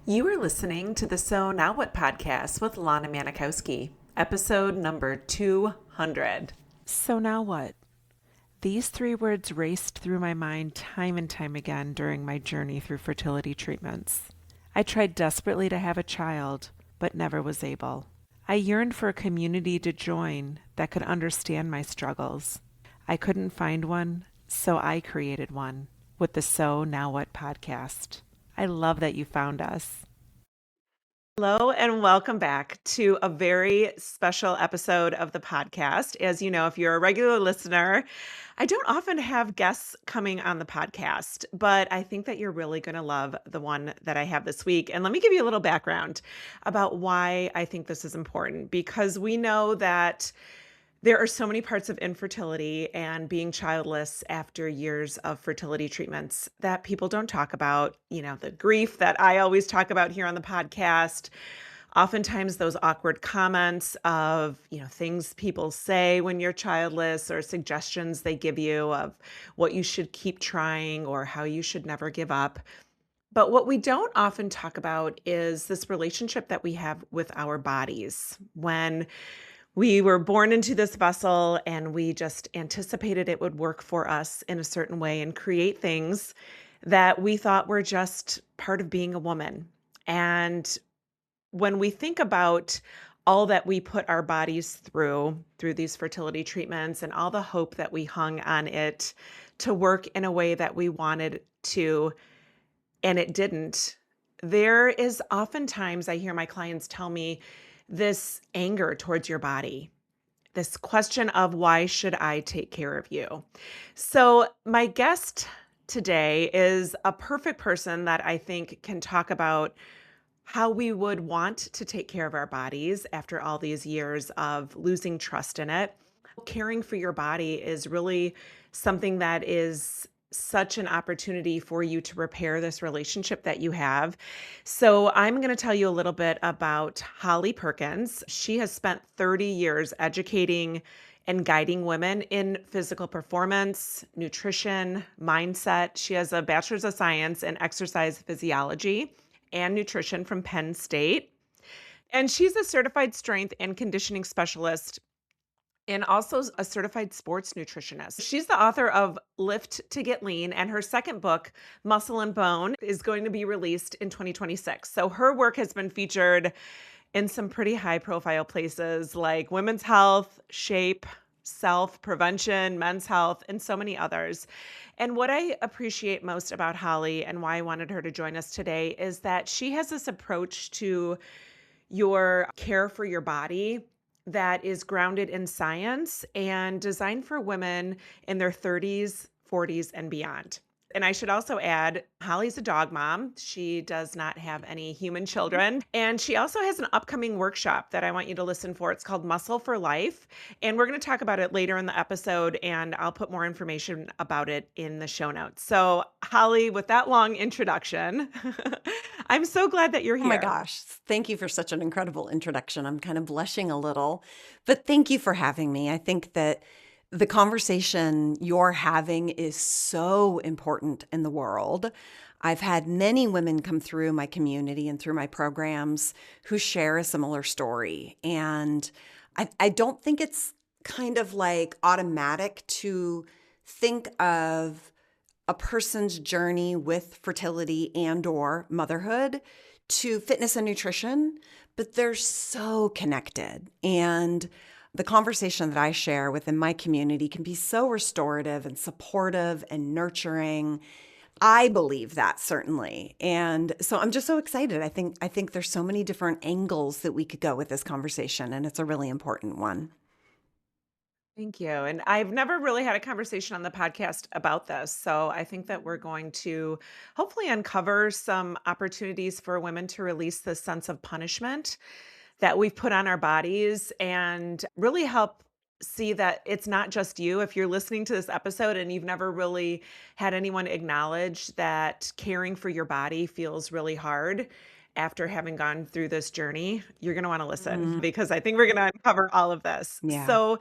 You are listening to the So Now What podcast with Lana Manikowski, episode number 200. So now what? These three words raced through my mind time and time again during my journey through fertility treatments. I tried desperately to have a child, but never was able. I yearned for a community to join that could understand my struggles. I couldn't find one, so I created one with the So Now What podcast. I love that you found us. Hello, and welcome back to a very special episode of the podcast. As you know, if you're a regular listener, I don't often have guests coming on the podcast, but I think that you're really going to love the one that I have this week. And let me give you a little background about why I think this is important, because we know that there are so many parts of infertility and being childless after years of fertility treatments that people don't talk about. You know, the grief that I always talk about here on the podcast. Oftentimes, those awkward comments of, things people say when you're childless or suggestions they give you of what you should keep trying or how you should never give up. But what we don't often talk about is this relationship that we have with our bodies. When we were born into this vessel and we just anticipated it would work for us in a certain way and create things that we thought were just part of being a woman. And when we think about all that we put our bodies through these fertility treatments and all the hope that we hung on it to work in a way that we wanted to, and it didn't, there is oftentimes, I hear my clients tell me, this anger towards your body, this question of why should I take care of you? So my guest today is a perfect person that I think can talk about how we would want to take care of our bodies after all these years of losing trust in it. Caring for your body is really something that is such an opportunity for you to repair this relationship that you have. So I'm going to tell you a little bit about Holly Perkins. She has spent 30 years educating and guiding women in physical performance, nutrition, mindset. She has a bachelor's of science in exercise physiology and nutrition from Penn State. And she's a certified strength and conditioning specialist and also a certified sports nutritionist. She's the author of Lift to Get Lean, and her second book, Muscle and Bone, is going to be released in 2026. So her work has been featured in some pretty high profile places like Women's Health, Shape, Self, Prevention, Men's Health, and so many others. And what I appreciate most about Holly and why I wanted her to join us today is that she has this approach to your care for your body that is grounded in science and designed for women in their 30s, 40s, and beyond. And I should also add, Holly's a dog mom. She does not have any human children. And she also has an upcoming workshop that I want you to listen for. It's called Muscle for Life. And we're going to talk about it later in the episode, and I'll put more information about it in the show notes. So, Holly, with that long introduction, I'm so glad that you're Oh my here. gosh. Thank you for such an incredible introduction. I'm kind of blushing a little, but thank you for having me. I think that the conversation you're having is so important in the world. I've had many women come through my community and through my programs who share a similar story. And I don't think it's kind of like automatic to think of a person's journey with fertility and or motherhood to fitness and nutrition, but they're so connected. And the conversation that I share within my community can be so restorative and supportive and nurturing. I believe that certainly. And so I'm just so excited. I think there's so many different angles that we could go with this conversation, and it's a really important one. Thank you. And I've never really had a conversation on the podcast about this. So I think that we're going to hopefully uncover some opportunities for women to release this sense of punishment that we've put on our bodies and really help see that it's not just you. If you're listening to this episode and you've never really had anyone acknowledge that caring for your body feels really hard after having gone through this journey, you're going to want to listen because I think we're going to uncover all of this. Yeah. So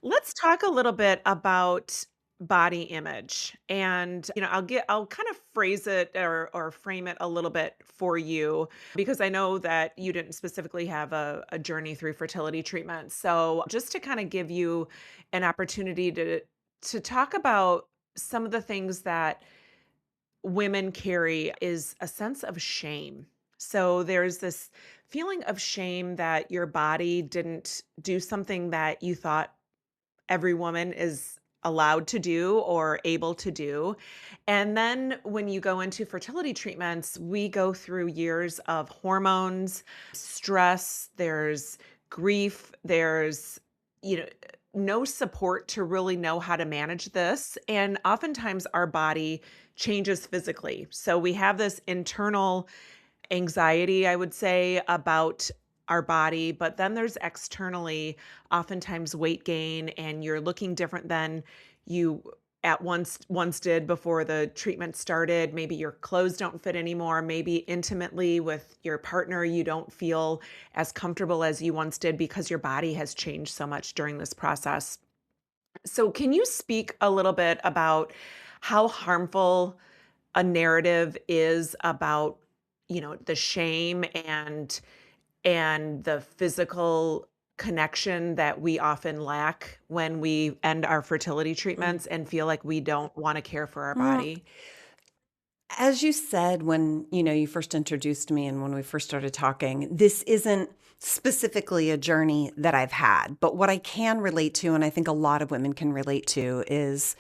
let's talk a little bit about body image. And, I'll kind of phrase it or frame it a little bit for you because I know that you didn't specifically have a journey through fertility treatment. So just to kind of give you an opportunity to talk about some of the things that women carry is a sense of shame. So there's this feeling of shame that your body didn't do something that you thought every woman is allowed to do or able to do. And then when you go into fertility treatments, we go through years of hormones, stress, there's grief, there's, you know, no support to really know how to manage this. And oftentimes our body changes physically. So we have this internal anxiety, I would say, about our body, but then there's externally oftentimes weight gain and you're looking different than you at once did before the treatment started. Maybe your clothes don't fit anymore. Maybe intimately with your partner, you don't feel as comfortable as you once did because your body has changed so much during this process. So, can you speak a little bit about how harmful a narrative is about, the shame and the physical connection that we often lack when we end our fertility treatments and feel like we don't want to care for our Mm, body? As you said when, you first introduced me and when we first started talking, this isn't specifically a journey that I've had, but what I can relate to, and I think a lot of women can relate to, is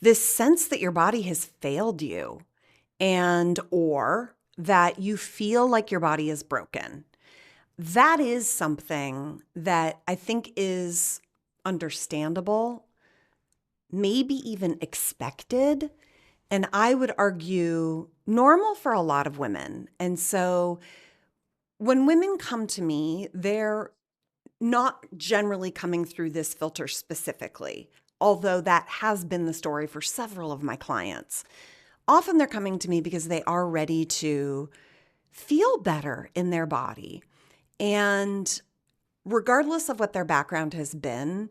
this sense that your body has failed you and or that you feel like your body is broken. That is something that I think is understandable, maybe even expected, and I would argue normal for a lot of women. And so when women come to me, they're not generally coming through this filter specifically, although that has been the story for several of my clients. Often they're coming to me because they are ready to feel better in their body. And regardless of what their background has been,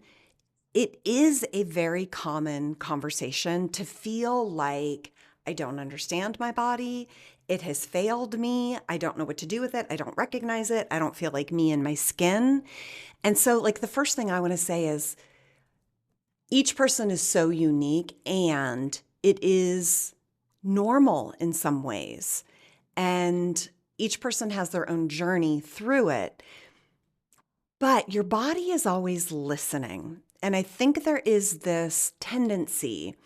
it is a very common conversation to feel like I don't understand my body. It has failed me. I don't know what to do with it. I don't recognize it. I don't feel like me in my skin. And so, like, the first thing I want to say is each person is so unique and it is normal in some ways. And each person has their own journey through it. But your body is always listening. And I think there is this tendency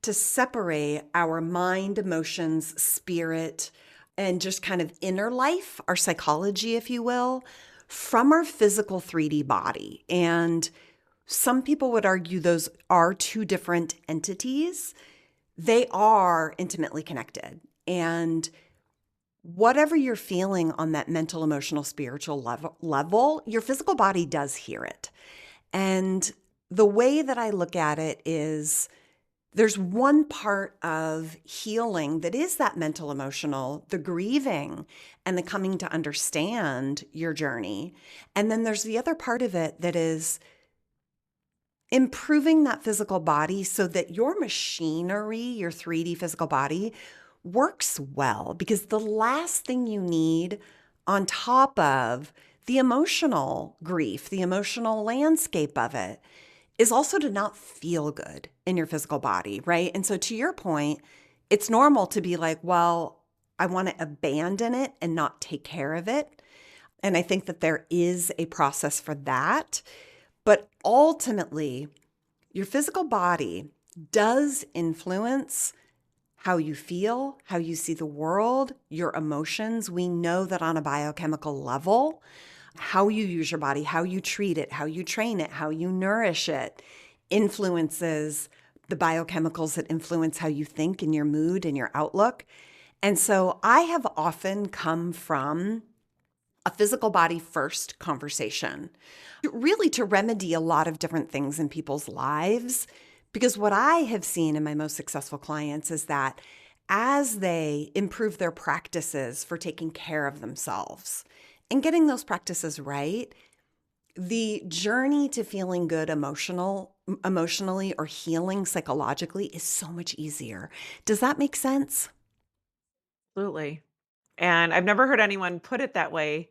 to separate our mind, emotions, spirit, and just kind of inner life, our psychology, if you will, from our physical 3D body. And some people would argue those are two different entities. They are intimately connected. And whatever you're feeling on that mental, emotional, spiritual level, your physical body does hear it. And the way that I look at it is there's one part of healing that is that mental, emotional, the grieving and the coming to understand your journey. And then there's the other part of it that is improving that physical body so that your machinery, your 3D physical body, works well. Because the last thing you need on top of the emotional grief, the emotional landscape of it, is also to not feel good in your physical body, right? And so to your point, it's normal to be like, well, I want to abandon it and not take care of it. And I think that there is a process for that. But ultimately, your physical body does influence how you feel, how you see the world, your emotions. We know that on a biochemical level, how you use your body, how you treat it, how you train it, how you nourish it influences the biochemicals that influence how you think and your mood and your outlook. And so I have often come from a physical body first conversation, really to remedy a lot of different things in people's lives. Because what I have seen in my most successful clients is that as they improve their practices for taking care of themselves and getting those practices right, the journey to feeling good emotionally or healing psychologically is so much easier. Does that make sense? Absolutely. And I've never heard anyone put it that way,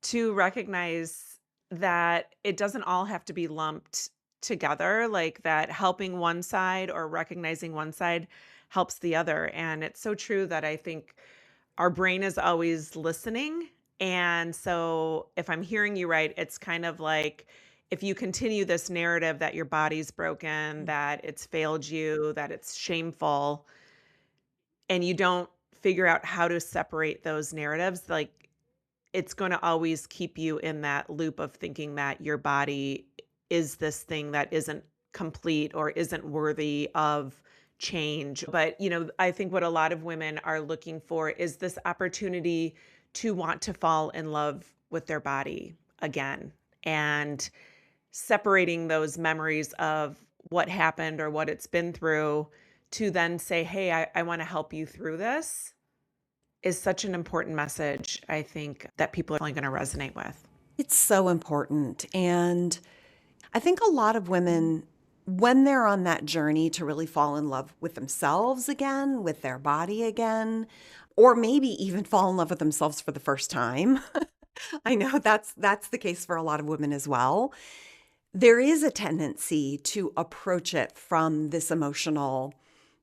to recognize that it doesn't all have to be lumped together, like that helping one side or recognizing one side helps the other. And it's so true that I think our brain is always listening. And so if I'm hearing you right, it's kind of like if you continue this narrative that your body's broken, that it's failed you, that it's shameful, and you don't figure out how to separate those narratives, like it's gonna always keep you in that loop of thinking that your body is this thing that isn't complete or isn't worthy of change. But, I think what a lot of women are looking for is this opportunity to want to fall in love with their body again, and separating those memories of what happened or what it's been through to then say, "Hey, I wanna help you through this," is such an important message, I think, that people are only gonna resonate with. It's so important. And I think a lot of women, when they're on that journey to really fall in love with themselves again, with their body again, or maybe even fall in love with themselves for the first time. I know that's the case for a lot of women as well. There is a tendency to approach it from this emotional,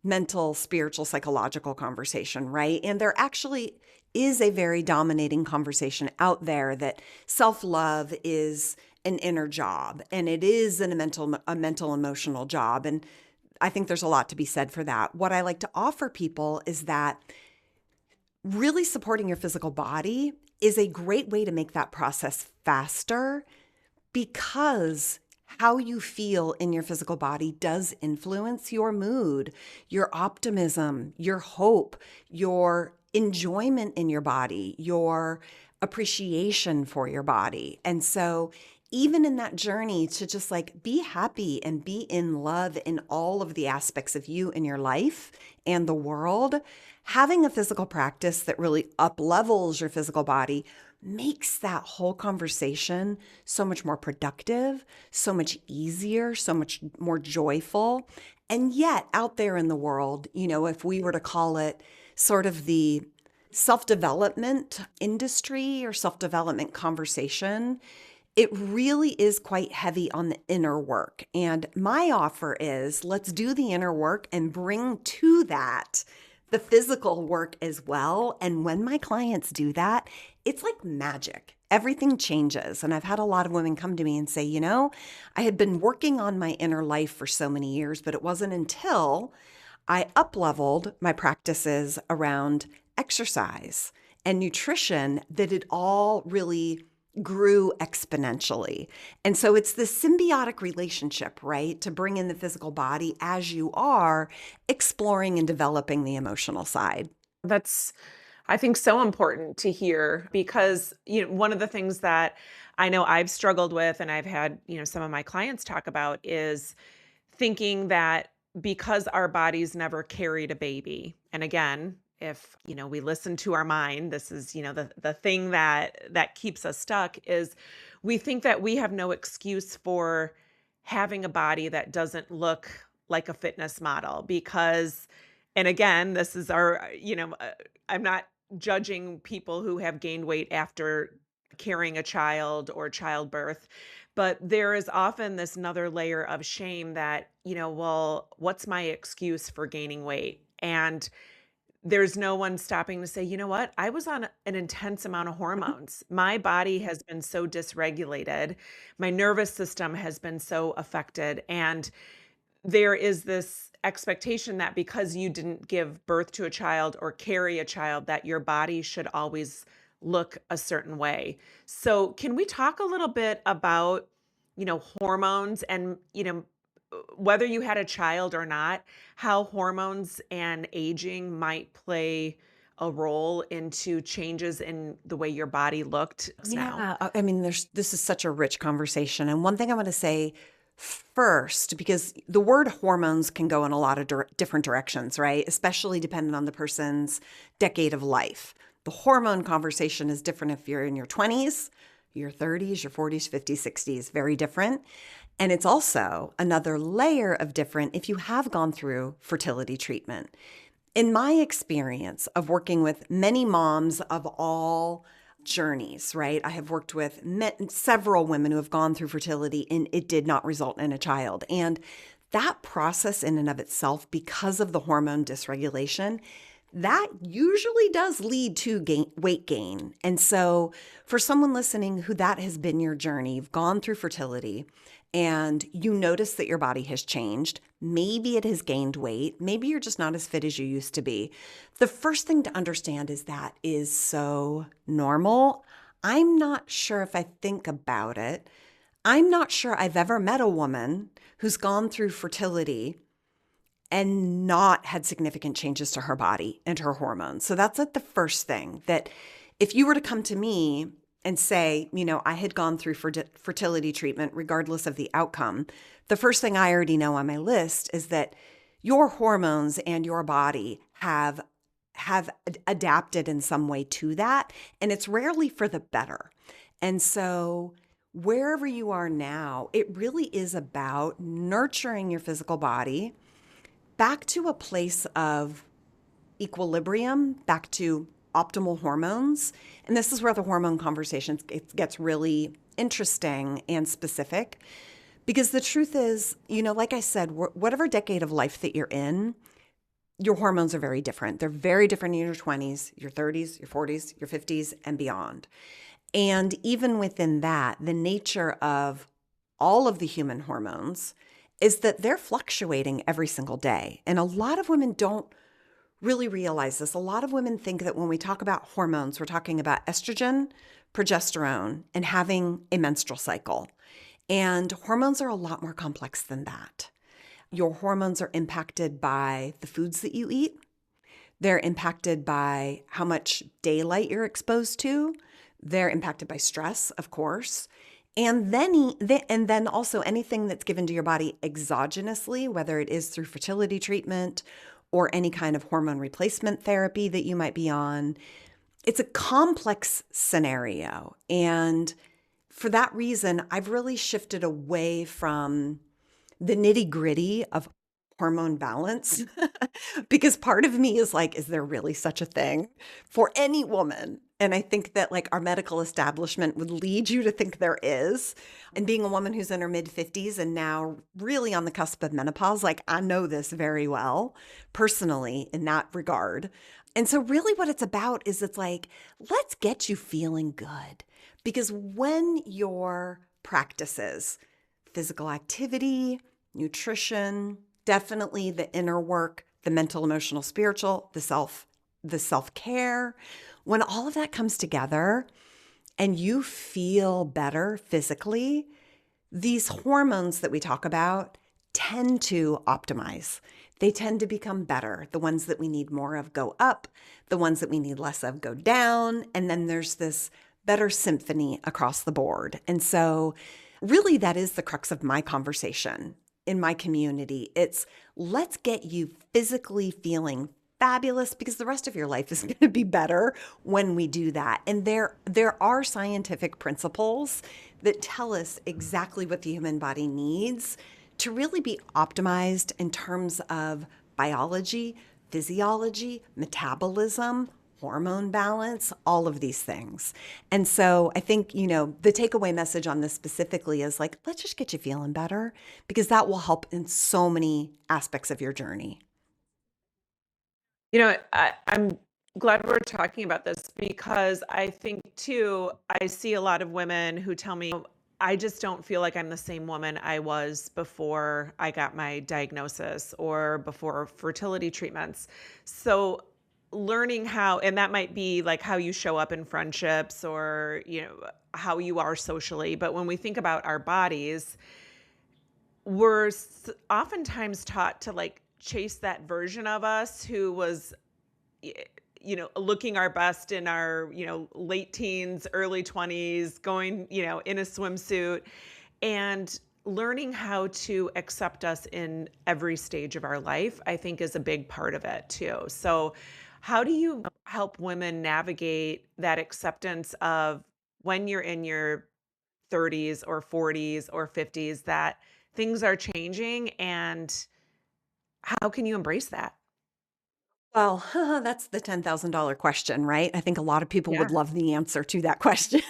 mental, spiritual, psychological conversation, right? And there actually is a very dominating conversation out there that self-love is an inner job and it is a mental emotional job. And I think there's a lot to be said for that. What I like to offer people is that really supporting your physical body is a great way to make that process faster, because how you feel in your physical body does influence your mood, your optimism, your hope, your enjoyment in your body, your appreciation for your body. And so, even in that journey to just like be happy and be in love in all of the aspects of you and your life and the world, having a physical practice that really up levels your physical body makes that whole conversation so much more productive, so much easier, so much more joyful. And yet, out there in the world, if we were to call it sort of the self-development industry or self-development conversation, it really is quite heavy on the inner work. And my offer is, let's do the inner work and bring to that the physical work as well. And when my clients do that, it's like magic. Everything changes. And I've had a lot of women come to me and say, I had been working on my inner life for so many years, but it wasn't until I up-leveled my practices around exercise and nutrition that it all really grew exponentially. And so it's this symbiotic relationship, right? To bring in the physical body as you are exploring and developing the emotional side. That's, I think, so important to hear, because, one of the things that I know I've struggled with and I've had, some of my clients talk about is thinking that because our bodies never carried a baby. And again, if, we listen to our mind, this is, the thing that keeps us stuck is we think that we have no excuse for having a body that doesn't look like a fitness model, because, and again, this is our, I'm not judging people who have gained weight after carrying a child or childbirth, but there is often this another layer of shame that, well, what's my excuse for gaining weight? And there's no one stopping to say, you know what? I was on an intense amount of hormones. My body has been so dysregulated. My nervous system has been so affected. And there is this expectation that because you didn't give birth to a child or carry a child, that your body should always look a certain way. So, can we talk a little bit about, hormones and, whether you had a child or not, how hormones and aging might play a role into changes in the way your body looked now? Yeah, I mean, this is such a rich conversation. And one thing I want to say first, because the word hormones can go in a lot of different directions, right? Especially depending on the person's decade of life. The hormone conversation is different if you're in your 20s, your 30s, your 40s, 50s, 60s, very different. And it's also another layer of different if you have gone through fertility treatment. In my experience of working with many moms of all journeys, right? I have worked with several women who have gone through fertility and it did not result in a child. And that process in and of itself, because of the hormone dysregulation, that usually does lead to weight gain. And so for someone listening who that has been your journey, you've gone through fertility and you notice that your body has changed, maybe it has gained weight, maybe you're just not as fit as you used to be. The first thing to understand is that is so normal. I'm not sure if I think about it. I'm not sure I've ever met a woman who's gone through fertility and not had significant changes to her body and her hormones. So that's like the first thing, that if you were to come to me and say, I had gone through fertility treatment regardless of the outcome, the first thing I already know on my list is that your hormones and your body have adapted in some way to that, and it's rarely for the better. And so wherever you are now, it really is about nurturing your physical body back to a place of equilibrium, back to optimal hormones. And this is where the hormone conversation gets really interesting and specific. Because the truth is, like I said, whatever decade of life that you're in, your hormones are very different. They're very different in your 20s, your 30s, your 40s, your 50s, and beyond. And even within that, the nature of all of the human hormones is that they're fluctuating every single day. And a lot of women don't really realize this. A lot of women think that when we talk about hormones, we're talking about estrogen, progesterone, and having a menstrual cycle. And hormones are a lot more complex than that. Your hormones are impacted by the foods that you eat. They're impacted by how much daylight you're exposed to. They're impacted by stress, of course. And then also anything that's given to your body exogenously, whether it is through fertility treatment or any kind of hormone replacement therapy that you might be on. It's a complex scenario. And for that reason, I've really shifted away from the nitty-gritty of hormone balance because part of me is like, is there really such a thing for any woman? And I think that our medical establishment would lead you to think there is. And being a woman who's in her mid-50s and now really on the cusp of menopause, I know this very well personally in that regard. And so really what it's about is let's get you feeling good. Because when your practices, physical activity, nutrition, definitely the inner work, the mental, emotional, spiritual, the self-care, when all of that comes together and you feel better physically, these hormones that we talk about tend to optimize. They tend to become better. The ones that we need more of go up, the ones that we need less of go down, and then there's this better symphony across the board. And so really that is the crux of my conversation in my community. It's let's get you physically feeling fabulous because the rest of your life is going to be better when we do that. And there are scientific principles that tell us exactly what the human body needs to really be optimized in terms of biology, physiology, metabolism, hormone balance, all of these things. And so I think, the takeaway message on this specifically is let's just get you feeling better because that will help in so many aspects of your journey. I'm glad we're talking about this because I think too, I see a lot of women who tell me, I just don't feel like I'm the same woman I was before I got my diagnosis or before fertility treatments. So learning how, and that might be how you show up in friendships or, how you are socially. But when we think about our bodies, we're oftentimes taught to chase that version of us who was looking our best in our late teens, early 20s, going in a swimsuit, and learning how to accept us in every stage of our life, I think, is a big part of it too. So how do you help women navigate that acceptance of when you're in your 30s or 40s or 50s that things are changing, and how can you embrace that? Well, that's the $10,000 question, right? I think a lot of people would Yeah. love the answer to that question.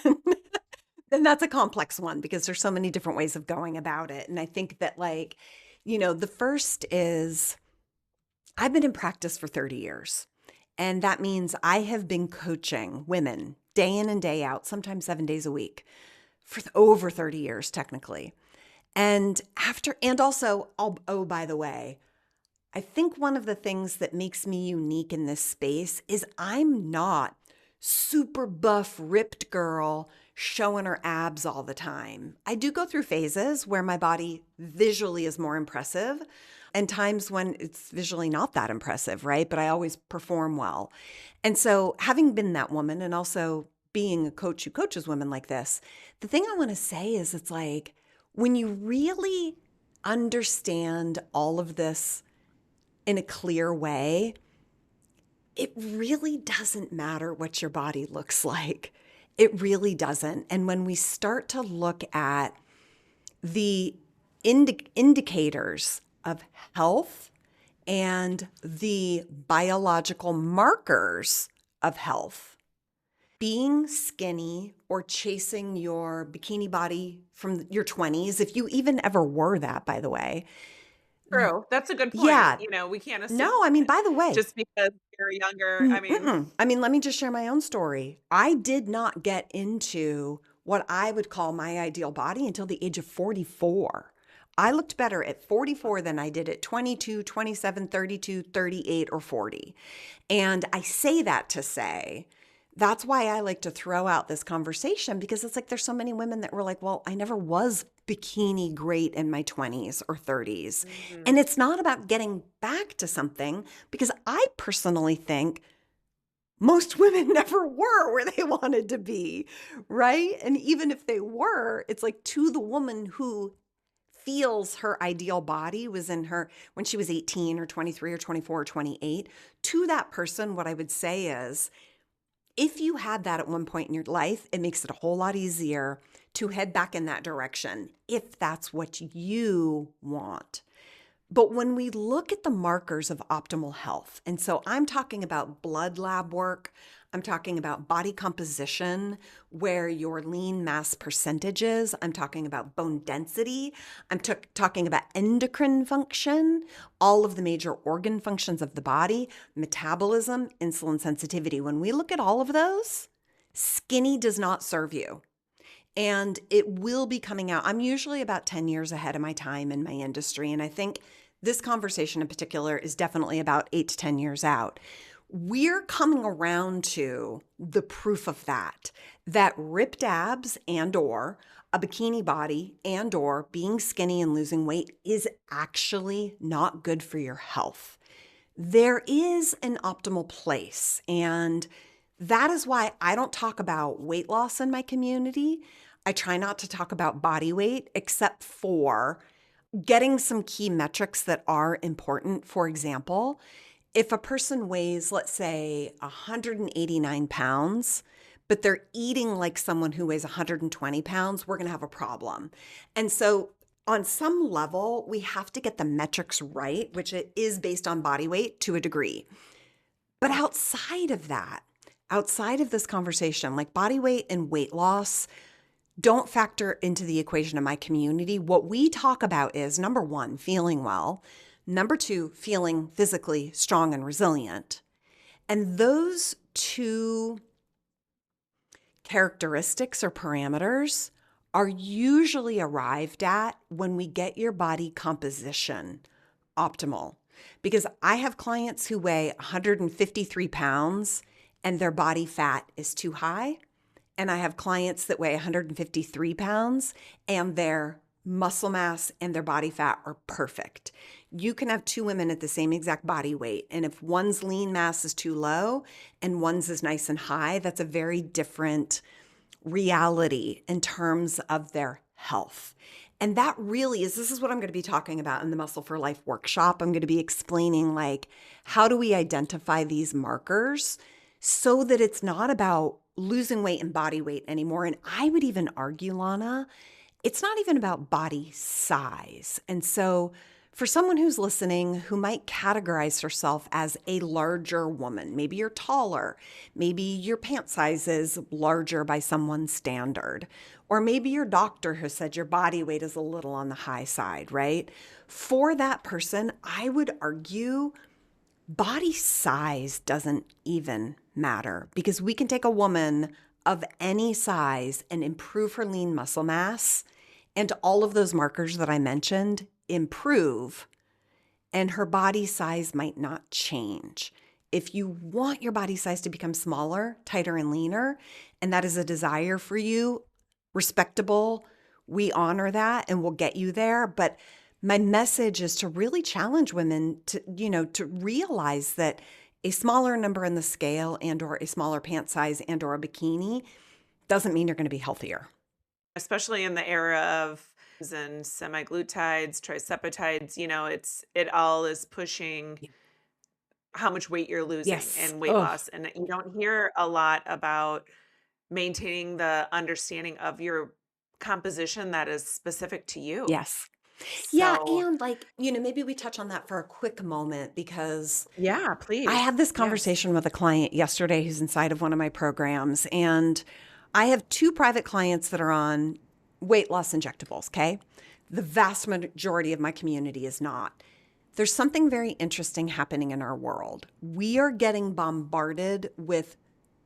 And that's a complex one because there's so many different ways of going about it. And I think that, like, the first is I've been in practice for 30 years. And that means I have been coaching women day in and day out, sometimes 7 days a week, for over 30 years, technically. And also, oh, by the way, I think one of the things that makes me unique in this space is I'm not super buff, ripped girl showing her abs all the time. I do go through phases where my body visually is more impressive and times when it's visually not that impressive, right? But I always perform well. And so, having been that woman and also being a coach who coaches women like this, the thing I want to say is it's like when you really understand all of this in a clear way, it really doesn't matter what your body looks like. It really doesn't. And when we start to look at the indicators of health and the biological markers of health, being skinny or chasing your bikini body from your 20s, if you even ever were that, by the way. True. That's a good point. Yeah. We can't assume No, I mean, by the way, just because you're younger. I mean, I mean, let me just share my own story. I did not get into what I would call my ideal body until the age of 44. I looked better at 44 than I did at 22, 27, 32, 38, or 40. And I say that to say, that's why I like to throw out this conversation because it's like there's so many women that were like, well, I never was bikini great in my 20s or 30s. mhm. And it's not about getting back to something because I personally think most women never were where they wanted to be, right? And even if they were, it's like to the woman who feels her ideal body was in her when she was 18 or 23 or 24 or 28, to that person, what I would say is, if you had that at one point in your life, it makes it a whole lot easier to head back in that direction if that's what you want. But when we look at the markers of optimal health, and so I'm talking about blood lab work, I'm talking about body composition, where your lean mass percentage is, I'm talking about bone density, I'm talking about endocrine function, all of the major organ functions of the body, metabolism, insulin sensitivity. When we look at all of those, skinny does not serve you. And it will be coming out. I'm usually about 10 years ahead of my time in my industry. And I think this conversation in particular is definitely about 8 to 10 years out. We're coming around to the proof of that ripped abs and or a bikini body and or being skinny and losing weight is actually not good for your health. There is an optimal place, and that is why I don't talk about weight loss in my community. I try not to talk about body weight except for getting some key metrics that are important. For example, if a person weighs, let's say, 189 pounds, but they're eating like someone who weighs 120 pounds, we're going to have a problem. And so on some level, we have to get the metrics right, which it is based on body weight to a degree. But outside of that, outside of this conversation, like body weight and weight loss don't factor into the equation in my community. What we talk about is, number one, feeling well. Number two, feeling physically strong and resilient. And those two characteristics or parameters are usually arrived at when we get your body composition optimal. Because I have clients who weigh 153 pounds and their body fat is too high. And I have clients that weigh 153 pounds and their muscle mass and their body fat are perfect. You can have two women at the same exact body weight. And if one's lean mass is too low and one's is nice and high, that's a very different reality in terms of their health. And that really is, this is what I'm going to be talking about in the Muscle for Life workshop. I'm going to be explaining, like, how do we identify these markers so that it's not about losing weight and body weight anymore. And I would even argue, Lana, it's not even about body size. And so for someone who's listening who might categorize herself as a larger woman, maybe you're taller, maybe your pant size is larger by someone's standard, or maybe your doctor who said your body weight is a little on the high side, right? For that person, I would argue body size doesn't even matter, because we can take a woman of any size and improve her lean muscle mass, and all of those markers that I mentioned improve, and her body size might not change. If you want your body size to become smaller, tighter, and leaner, and that is a desire for you, respectable, we honor that and we'll get you there. But my message is to really challenge women to, to realize that a smaller number in the scale and or a smaller pant size and or a bikini doesn't mean you're going to be healthier. Especially in the era of and semaglutides, trisepatides, it all is pushing how much weight you're losing and weight loss. And you don't hear a lot about maintaining the understanding of your composition that is specific to you. Yes. Yeah. So, And maybe we touch on that for a quick moment, because yeah, please. I had this Yes. conversation with a client yesterday who's inside of one of my programs. And I have 2 private clients that are on weight loss injectables, okay? The vast majority of my community is not. There's something very interesting happening in our world. We are getting bombarded with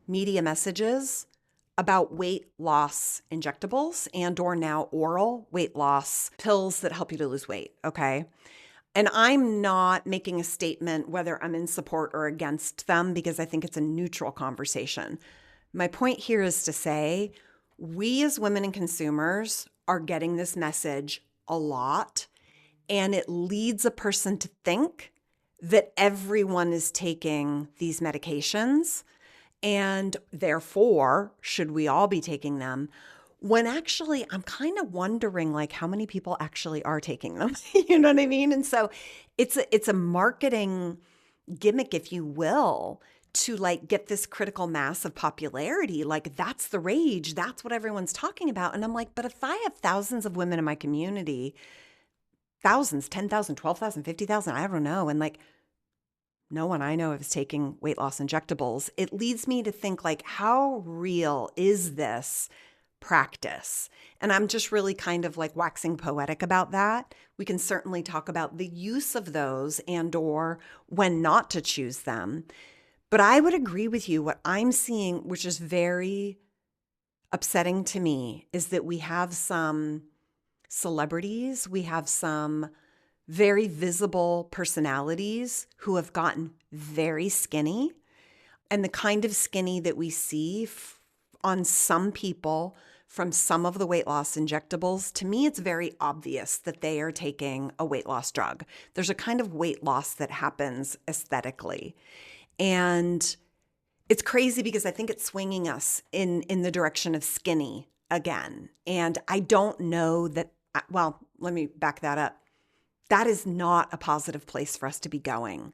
media messages about weight loss injectables and or now oral weight loss pills that help you to lose weight, okay? And I'm not making a statement whether I'm in support or against them, because I think it's a neutral conversation. My point here is to say, we as women and consumers are getting this message a lot, and it leads a person to think that everyone is taking these medications and therefore should we all be taking them, when actually I'm kind of wondering how many people actually are taking them. You know what I mean? And so it's a marketing gimmick, if you will, to get this critical mass of popularity. That's the rage. That's what everyone's talking about. And I'm like, but if I have thousands of women in my community, thousands, 10,000, 12,000, 50,000, I don't know. And no one I know is taking weight loss injectables. It leads me to think how real is this practice? And I'm just really kind of waxing poetic about that. We can certainly talk about the use of those and or when not to choose them. But I would agree with you. What I'm seeing, which is very upsetting to me, is that we have some celebrities, we have some very visible personalities who have gotten very skinny. And the kind of skinny that we see on some people from some of the weight loss injectables, to me, it's very obvious that they are taking a weight loss drug. There's a kind of weight loss that happens aesthetically. And it's crazy because I think it's swinging us in the direction of skinny again. And I don't know that, well, let me back that up. That is not a positive place for us to be going.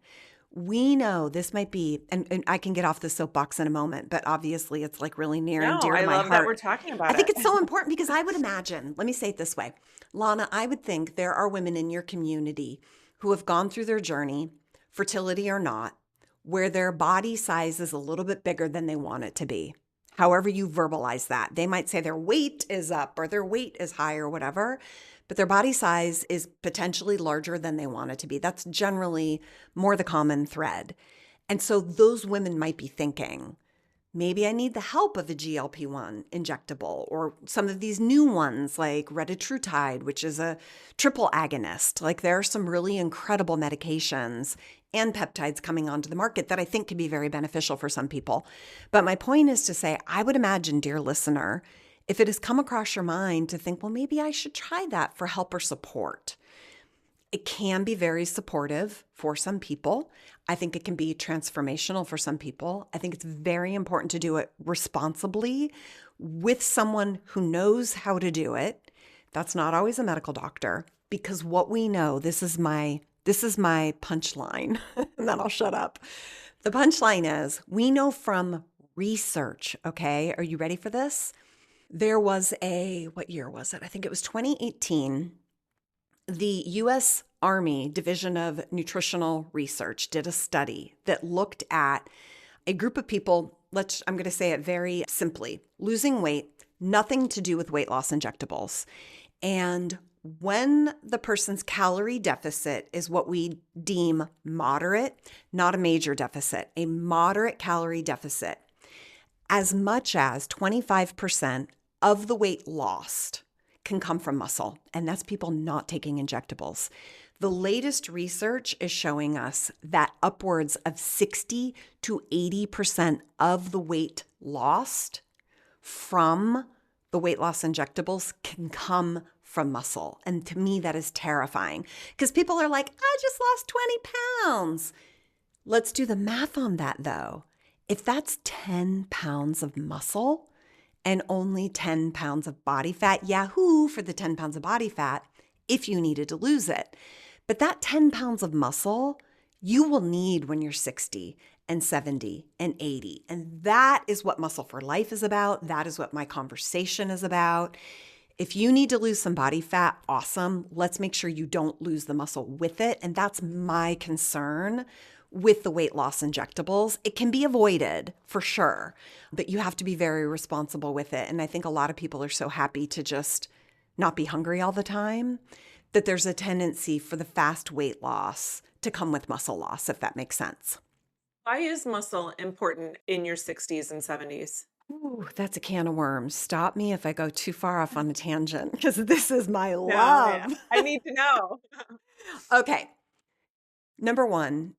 We know this might be, and I can get off the soapbox in a moment, but obviously it's really near and dear to my heart. I love that we're talking about it. I think it's so important because I would imagine, let me say it this way, Lana, I would think there are women in your community who have gone through their journey, fertility or not, where their body size is a little bit bigger than they want it to be. However you verbalize that. They might say their weight is up or their weight is high or whatever, but their body size is potentially larger than they want it to be. That's generally more the common thread. And so those women might be thinking, maybe I need the help of a GLP-1 injectable, or some of these new ones like retatrutide, which is a triple agonist. There are some really incredible medications and peptides coming onto the market that I think can be very beneficial for some people. But my point is to say, I would imagine, dear listener, if it has come across your mind to think, well, maybe I should try that for help or support. It can be very supportive for some people. I think it can be transformational for some people. I think it's very important to do it responsibly with someone who knows how to do it. That's not always a medical doctor, because what we know, this is my punchline, and then I'll shut up. The punchline is, we know from research, okay? Are you ready for this? There was what year was it? I think it was 2018. The U.S. Army Division of Nutritional Research did a study that looked at a group of people, I'm going to say it very simply, losing weight, nothing to do with weight loss injectables. And when the person's calorie deficit is what we deem moderate, not a major deficit, a moderate calorie deficit, as much as 25% of the weight lost can come from muscle, and that's people not taking injectables. The latest research is showing us that upwards of 60 to 80% of the weight lost from the weight loss injectables can come from muscle. And to me, that is terrifying because people are like, I just lost 20 pounds. Let's do the math on that though. If that's 10 pounds of muscle and only 10 pounds of body fat, yahoo for the 10 pounds of body fat if you needed to lose it. But that 10 pounds of muscle you will need when you're 60 and 70 and 80. And that is what Muscle for Life is about. That is what my conversation is about. If you need to lose some body fat, awesome. Let's make sure you don't lose the muscle with it. And that's my concern with the weight loss injectables. It can be avoided for sure, but you have to be very responsible with it. And I think a lot of people are so happy to just not be hungry all the time that there's a tendency for the fast weight loss to come with muscle loss, if that makes sense. Why is muscle important in your 60s and 70s? Ooh, that's a can of worms. Stop me if I go too far off on a tangent because this is my No, love. I need to know. Okay. Number one,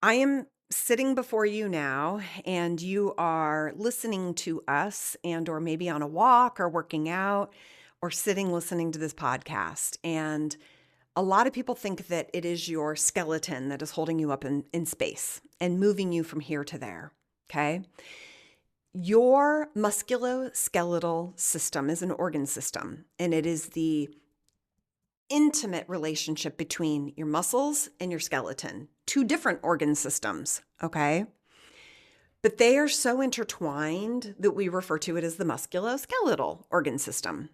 I am sitting before you now and you are listening to us and or maybe on a walk or working out or sitting listening to this podcast. And a lot of people think that it is your skeleton that is holding you up in space and moving you from here to there. Okay. Your musculoskeletal system is an organ system, and it is the intimate relationship between your muscles and your skeleton, two different organ systems, okay? But they are so intertwined that we refer to it as the musculoskeletal organ system.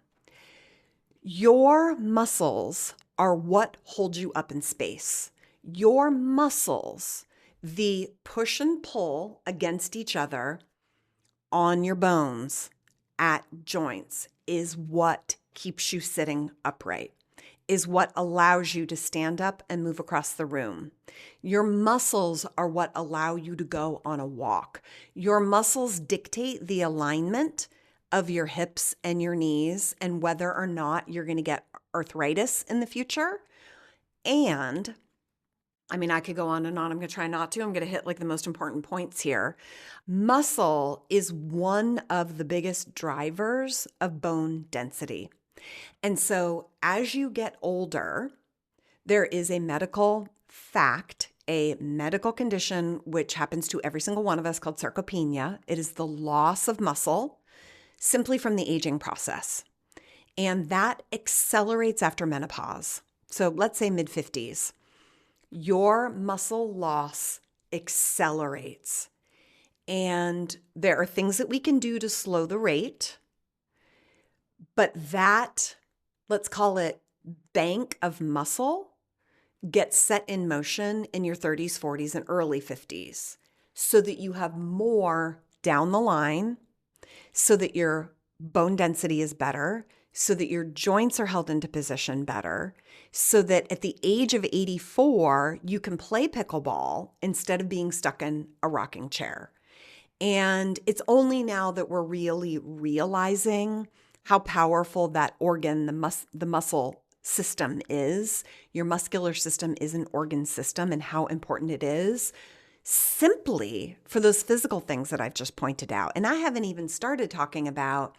Your muscles are what hold you up in space. Your muscles, the push and pull against each other on your bones at joints, is what keeps you sitting upright, is what allows you to stand up and move across the room. Your muscles are what allow you to go on a walk. Your muscles dictate the alignment of your hips and your knees and whether or not you're going to get arthritis in the future. And I mean, I could go on and on. I'm going to try not to. I'm going to hit like the most important points here. Muscle is one of the biggest drivers of bone density. And so as you get older, there is a medical fact, a medical condition which happens to every single one of us called sarcopenia. It is the loss of muscle simply from the aging process. And that accelerates after menopause. So let's say mid-50s. Your muscle loss accelerates. And there are things that we can do to slow the rate. But that, let's call it bank of muscle, gets set in motion in your 30s, 40s, and early 50s so that you have more down the line, so that your bone density is better, so that your joints are held into position better, so that at the age of 84, you can play pickleball instead of being stuck in a rocking chair. And it's only now that we're really realizing how powerful that organ, the muscle system is. Your muscular system is an organ system and how important it is simply for those physical things that I've just pointed out. And I haven't even started talking about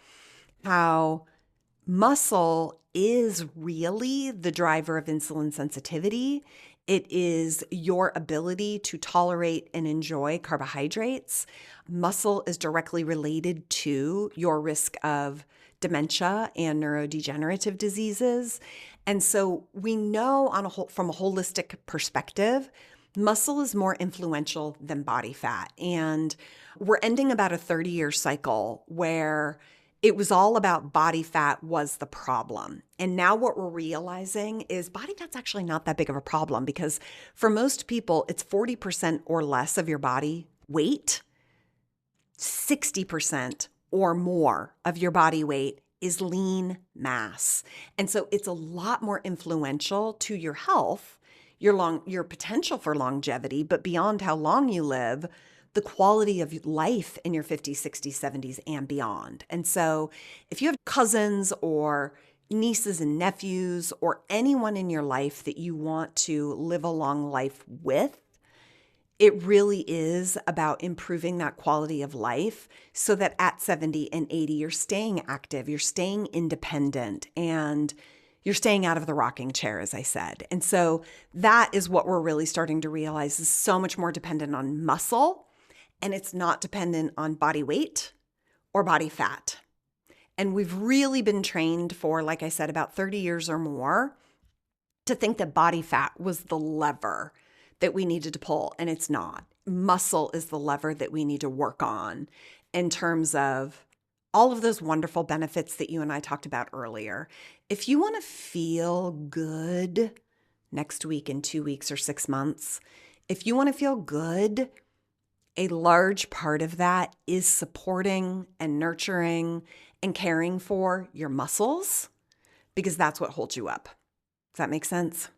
how muscle is really the driver of insulin sensitivity. It is your ability to tolerate and enjoy carbohydrates. Muscle is directly related to your risk of dementia and neurodegenerative diseases. And so we know from a holistic perspective Muscle is more influential than body fat. And we're ending about a 30-year cycle where it was all about body fat was the problem. And now what we're realizing is body fat's actually not that big of a problem, because for most people, it's 40% or less of your body weight. 60% or more of your body weight is lean mass. And so it's a lot more influential to your health, your potential for longevity, but beyond how long you live, the quality of life in your 50s, 60s, 70s, and beyond. And so if you have cousins or nieces and nephews or anyone in your life that you want to live a long life with, it really is about improving that quality of life so that at 70 and 80, you're staying active, you're staying independent, and you're staying out of the rocking chair, as I said. And so that is what we're really starting to realize is so much more dependent on muscle, and it's not dependent on body weight or body fat. And we've really been trained for, like I said, about 30 years or more to think that body fat was the lever that we needed to pull, and it's not. Muscle is the lever that we need to work on in terms of all of those wonderful benefits that you and I talked about earlier. If you want to feel good next week, in 2 weeks, or 6 months, if you want to feel good, a large part of that is supporting and nurturing and caring for your muscles, because that's what holds you up. Does that make sense?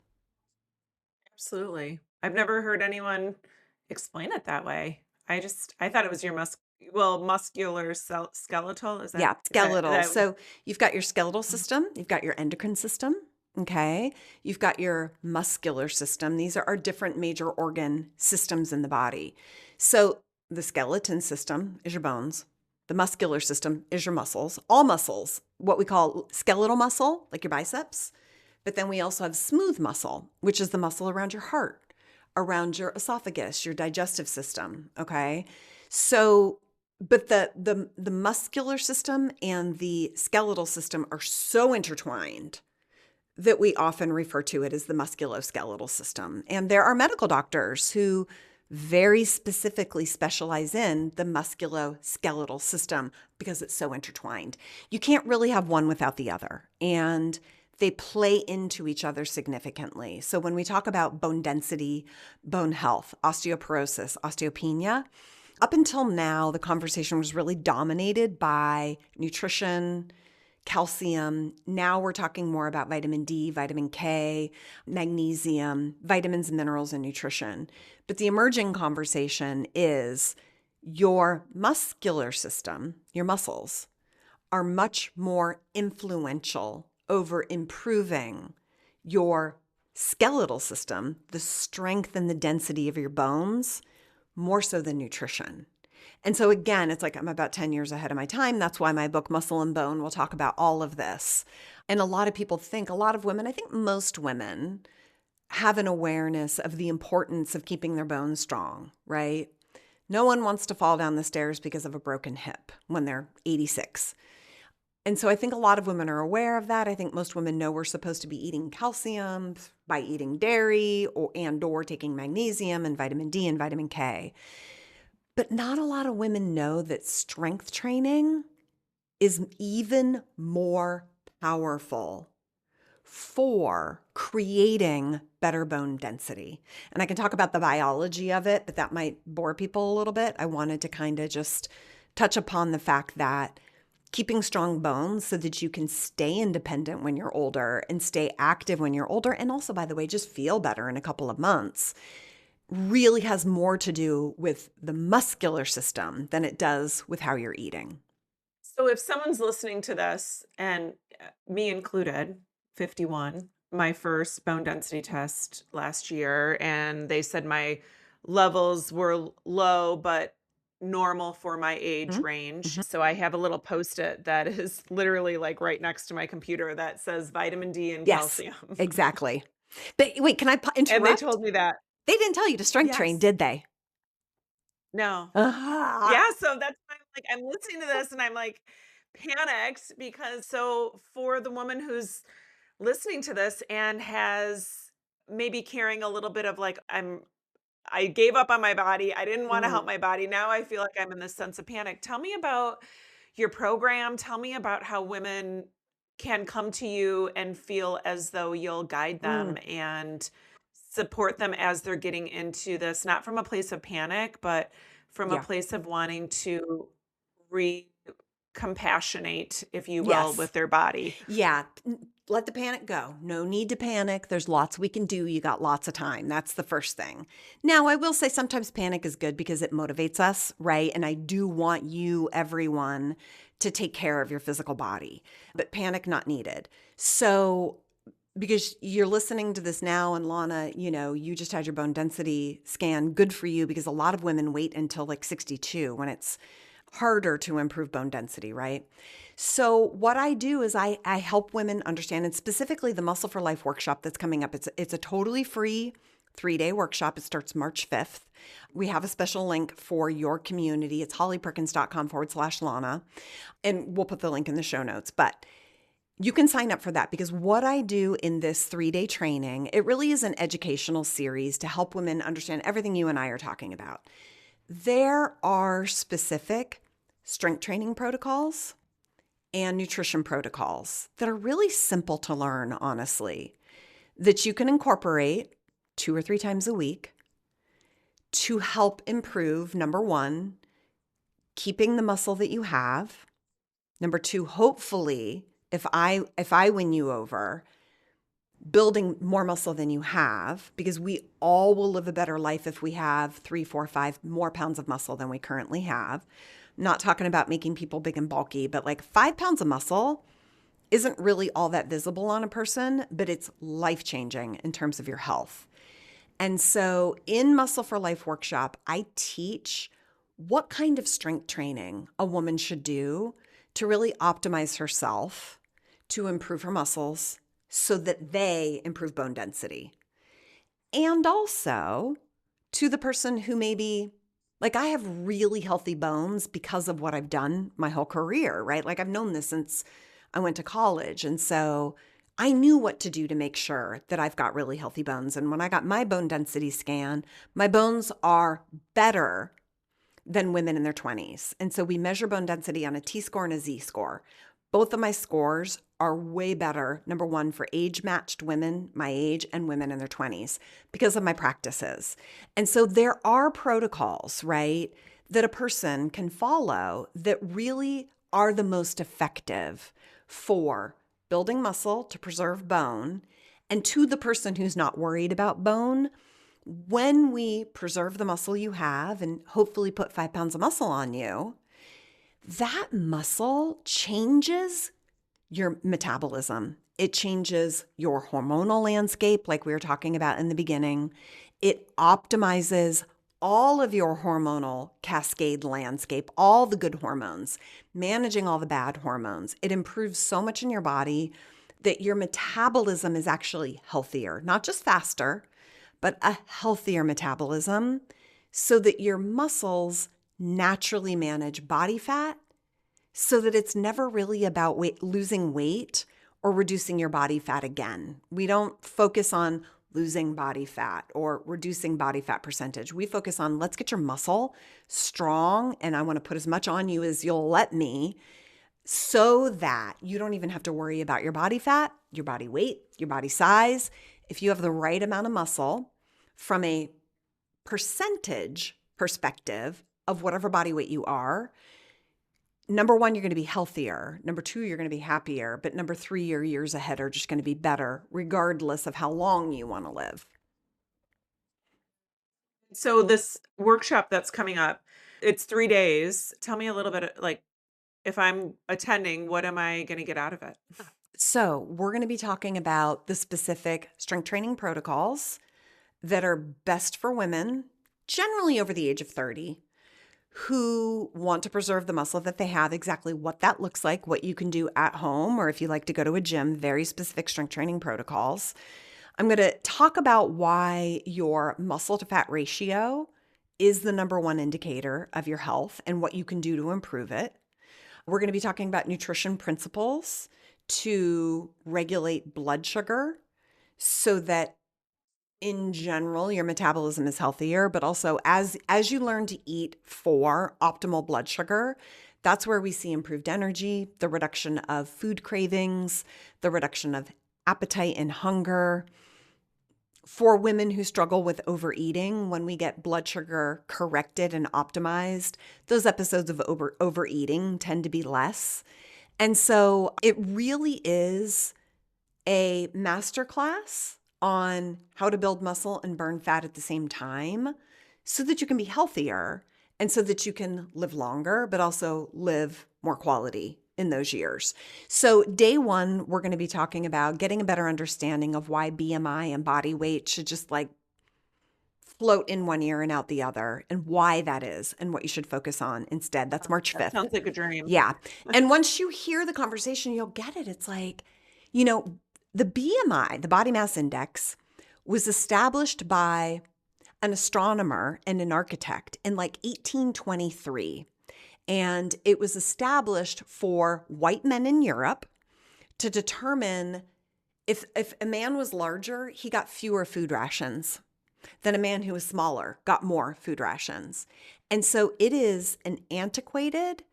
Absolutely. I've never heard anyone explain it that way. I thought it was your muscular skeletal. Is Yeah, that skeletal. that So you've got your skeletal system, you've got your endocrine system, okay? You've got your muscular system. These are our different major organ systems in the body. So the skeleton system is your bones. The muscular system is your muscles, all muscles, what we call skeletal muscle, like your biceps. But then we also have smooth muscle, which is the muscle around your heart, around your esophagus, your digestive system, okay? So but the muscular system and the skeletal system are so intertwined that we often refer to it as the musculoskeletal system. And there are medical doctors who very specifically specialize in the musculoskeletal system because it's so intertwined. You can't really have one without the other. And they play into each other significantly. So when we talk about bone density, bone health, osteoporosis, osteopenia, up until now, the conversation was really dominated by nutrition, calcium. Now we're talking more about vitamin D, vitamin K, magnesium, vitamins, minerals, and nutrition. But the emerging conversation is your muscular system, your muscles, are much more influential over improving your skeletal system, the strength and the density of your bones, more so than nutrition. And so again, it's like I'm about 10 years ahead of my time. That's why my book, Muscle and Bone, will talk about all of this. And a lot of people think, a lot of women, I think most women have an awareness of the importance of keeping their bones strong, right? No one wants to fall down the stairs because of a broken hip when they're 86. And so I think a lot of women are aware of that. I think most women know we're supposed to be eating calcium by eating dairy or taking magnesium and vitamin D and vitamin K. But not a lot of women know that strength training is even more powerful for creating better bone density. And I can talk about the biology of it, but that might bore people a little bit. I wanted to kind of just touch upon the fact that keeping strong bones so that you can stay independent when you're older and stay active when you're older, and also, by the way, just feel better in a couple of months, really has more to do with the muscular system than it does with how you're eating. So if someone's listening to this, and me included, 51, my first bone density test last year, and they said my levels were low, but normal for my age Mhm, range. mhm. So I have a little post-it that is literally like right next to my computer that says vitamin D and Yes, calcium. exactly. But wait, can I And they interrupt? told me that. They didn't tell you to strength train, Yes. did they? No. Ah. Yeah, so that's why I'm listening to this and I'm like panicked because so for the woman who's listening to this and has maybe carrying a little bit of like, I'm I gave up on my body. I didn't want to help Mm, my body. Now I feel like I'm in this sense of panic. Tell me about your program. Tell me about how women can come to you and feel as though you'll guide them mm, and support them as they're getting into this, not from a place of panic, but from a yeah. place of wanting to re compassionate, if you will, Yes. with their body. Yeah, let the panic go. No need to panic. There's lots we can do. You got lots of time. That's the first thing. Now, I will say sometimes panic is good because it motivates us, right? And I do want you, everyone, to take care of your physical body, but panic not needed. So, because you're listening to this now, and Lana, you just had your bone density scan. Good for you, because a lot of women wait until like 62 when it's harder to improve bone density, right? So what I do is I help women understand, and specifically the Muscle for Life workshop that's coming up. It's a totally free 3-day workshop. It starts March 5th. We have a special link for your community. It's hollyperkins.com/Lana. And we'll put the link in the show notes. But you can sign up for that, because what I do in this 3-day training, it really is an educational series to help women understand everything you and I are talking about. There are specific strength training protocols and nutrition protocols that are really simple to learn, honestly, that you can incorporate 2 or 3 times a week to help improve, number 1, keeping the muscle that you have. Number 2, hopefully, if I win you over, building more muscle than you have, because we all will live a better life if we have 3, 4, 5 more pounds of muscle than we currently have. I'm not talking about making people big and bulky, but like 5 pounds of muscle isn't really all that visible on a person, but it's life-changing in terms of your health. And so in Muscle for Life workshop, I teach what kind of strength training a woman should do to really optimize herself, to improve her muscles so that they improve bone density. And also to the person who maybe, like, I have really healthy bones because of what I've done my whole career, right? Like, I've known this since I went to college. And so I knew what to do to make sure that I've got really healthy bones. And when I got my bone density scan, my bones are better than women in their 20s. And so we measure bone density on a T-score and a Z-score. Both of my scores are way better, number 1, for age-matched women my age and women in their 20s because of my practices. And so there are protocols, right, that a person can follow that really are the most effective for building muscle to preserve bone. And to the person who's not worried about bone, when we preserve the muscle you have and hopefully put 5 pounds of muscle on you, that muscle changes your metabolism. It changes your hormonal landscape, like we were talking about in the beginning. It optimizes all of your hormonal cascade landscape, all the good hormones, managing all the bad hormones. It improves so much in your body that your metabolism is actually healthier, not just faster, but a healthier metabolism, so that your muscles naturally manage body fat, so that it's never really about losing weight or reducing your body fat again. We don't focus on losing body fat or reducing body fat percentage. We focus on, let's get your muscle strong, and I want to put as much on you as you'll let me, so that you don't even have to worry about your body fat, your body weight, your body size. If you have the right amount of muscle from a percentage perspective of whatever body weight you are, number 1, you're going to be healthier. Number 2, you're going to be happier. But number 3, your years ahead are just going to be better, regardless of how long you want to live. So this workshop that's coming up, it's 3 days. Tell me a little bit, like, if I'm attending, what am I gonna get out of it? So we're going to be talking about the specific strength training protocols that are best for women, generally over the age of 30, who want to preserve the muscle that they have, exactly what that looks like, what you can do at home, or if you like to go to a gym, very specific strength training protocols. I'm going to talk about why your muscle to fat ratio is the number 1 indicator of your health and what you can do to improve it. We're going to be talking about nutrition principles to regulate blood sugar so that in general, your metabolism is healthier, but also as you learn to eat for optimal blood sugar, that's where we see improved energy, the reduction of food cravings, the reduction of appetite and hunger. For women who struggle with overeating, when we get blood sugar corrected and optimized, those episodes of overeating tend to be less. And so it really is a masterclass on how to build muscle and burn fat at the same time so that you can be healthier and so that you can live longer, but also live more quality in those years. So day one, we're going to be talking about getting a better understanding of why BMI and body weight should just like float in one ear and out the other, and why that is and what you should focus on instead. That's March 5th. That sounds like a dream. Yeah. And once you hear the conversation, you'll get it. It's like, the BMI, the body mass index, was established by an astronomer and an architect in like 1823. And it was established for white men in Europe to determine if a man was larger, he got fewer food rations than a man who was smaller, got more food rations. And so it is an antiquated,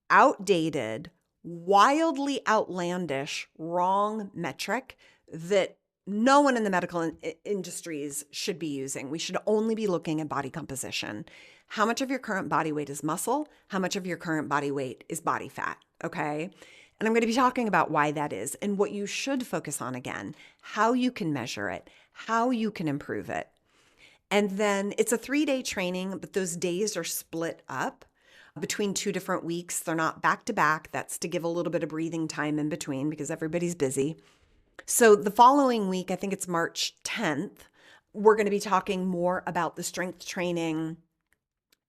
outdated, wildly outlandish, wrong metric that no one in the medical industries should be using. We should only be looking at body composition. How much of your current body weight is muscle? How much of your current body weight is body fat? Okay. And I'm going to be talking about why that is and what you should focus on again, how you can measure it, how you can improve it. And then it's a 3-day training, but those days are split up between 2 different weeks. They're not back to back. That's to give a little bit of breathing time in between because everybody's busy. So the following week, I think it's March 10th, we're going to be talking more about the strength training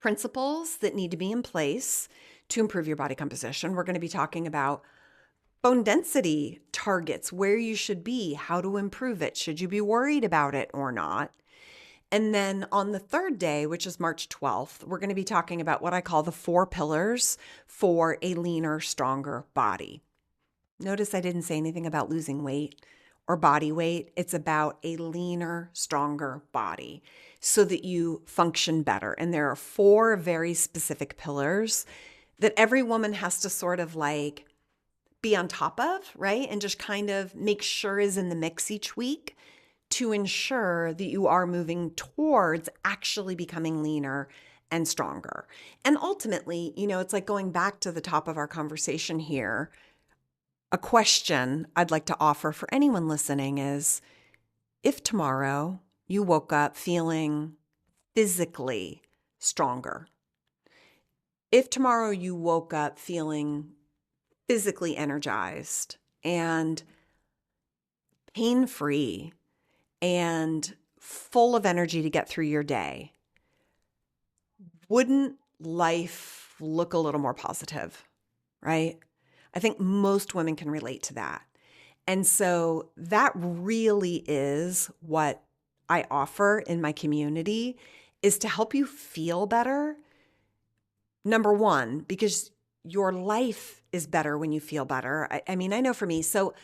principles that need to be in place to improve your body composition. We're going to be talking about bone density targets, where you should be, how to improve it. Should you be worried about it or not? And then on the third day, which is March 12th, we're going to be talking about what I call the 4 pillars for a leaner, stronger body. Notice I didn't say anything about losing weight or body weight. It's about a leaner, stronger body so that you function better. And there are 4 very specific pillars that every woman has to sort of like be on top of, right? And just kind of make sure is in the mix each week to ensure that you are moving towards actually becoming leaner and stronger. And ultimately, it's like going back to the top of our conversation here. A question I'd like to offer for anyone listening is, if tomorrow you woke up feeling physically stronger, if tomorrow you woke up feeling physically energized and pain-free and full of energy to get through your day, wouldn't life look a little more positive, right? I think most women can relate to that. And so that really is what I offer in my community, is to help you feel better. Number one, because your life is better when you feel better. I mean, I know for me, so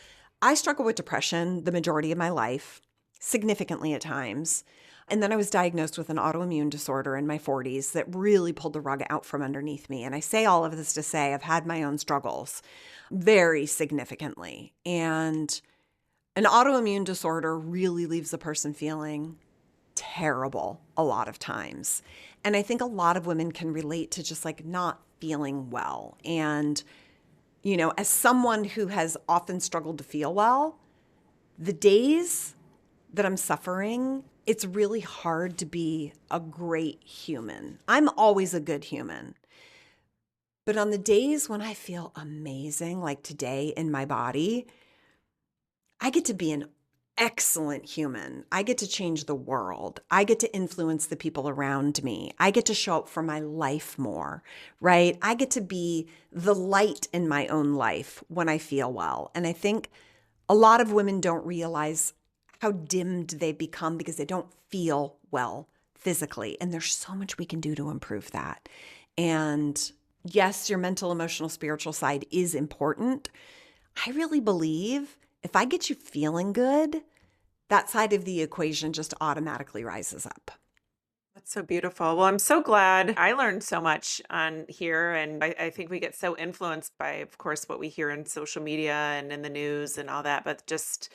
I struggle with depression the majority of my life, significantly at times. And then I was diagnosed with an autoimmune disorder in my 40s that really pulled the rug out from underneath me. And I say all of this to say I've had my own struggles very significantly. And an autoimmune disorder really leaves a person feeling terrible a lot of times. And I think a lot of women can relate to just like not feeling well. And, as someone who has often struggled to feel well, the days that I'm suffering, it's really hard to be a great human. I'm always a good human. But on the days when I feel amazing, like today in my body, I get to be an excellent human. I get to change the world. I get to influence the people around me. I get to show up for my life more, right? I get to be the light in my own life when I feel well. And I think a lot of women don't realize how dimmed they become because they don't feel well physically. And there's so much we can do to improve that. And yes, your mental, emotional, spiritual side is important. I really believe if I get you feeling good, that side of the equation just automatically rises up. That's so beautiful. Well, I'm so glad I learned so much on here. And I think we get so influenced by, of course, what we hear in social media and in the news and all that, but just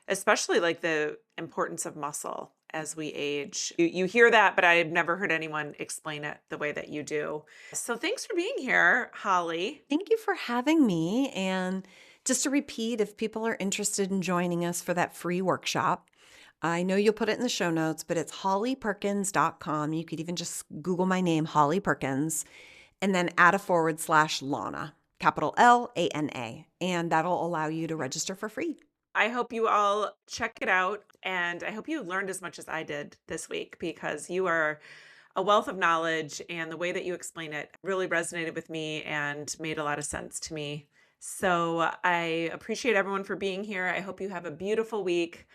especially like the importance of muscle as we age. You hear that, but I've never heard anyone explain it the way that you do. So thanks for being here, Holly. Thank you for having me. And just to repeat, if people are interested in joining us for that free workshop, I know you'll put it in the show notes, but it's hollyperkins.com. You could even just Google my name, Holly Perkins, and then add a / Lana, capital Lana, and that'll allow you to register for free. I hope you all check it out. And I hope you learned as much as I did this week because you are a wealth of knowledge. And the way that you explain it really resonated with me and made a lot of sense to me. So I appreciate everyone for being here. I hope you have a beautiful week.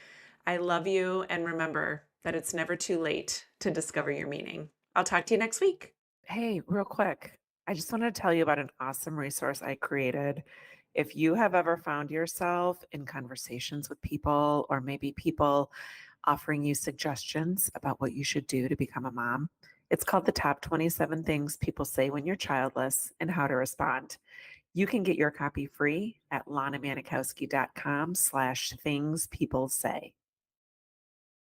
I love you. And remember that it's never too late to discover your meaning. I'll talk to you next week. Hey, real quick, I just want to tell you about an awesome resource I created. If you have ever found yourself in conversations with people, or maybe people offering you suggestions about what you should do to become a mom, it's called The Top 27 Things People Say When You're Childless and How to Respond. You can get your copy free at lanamanikowski.com/things people say.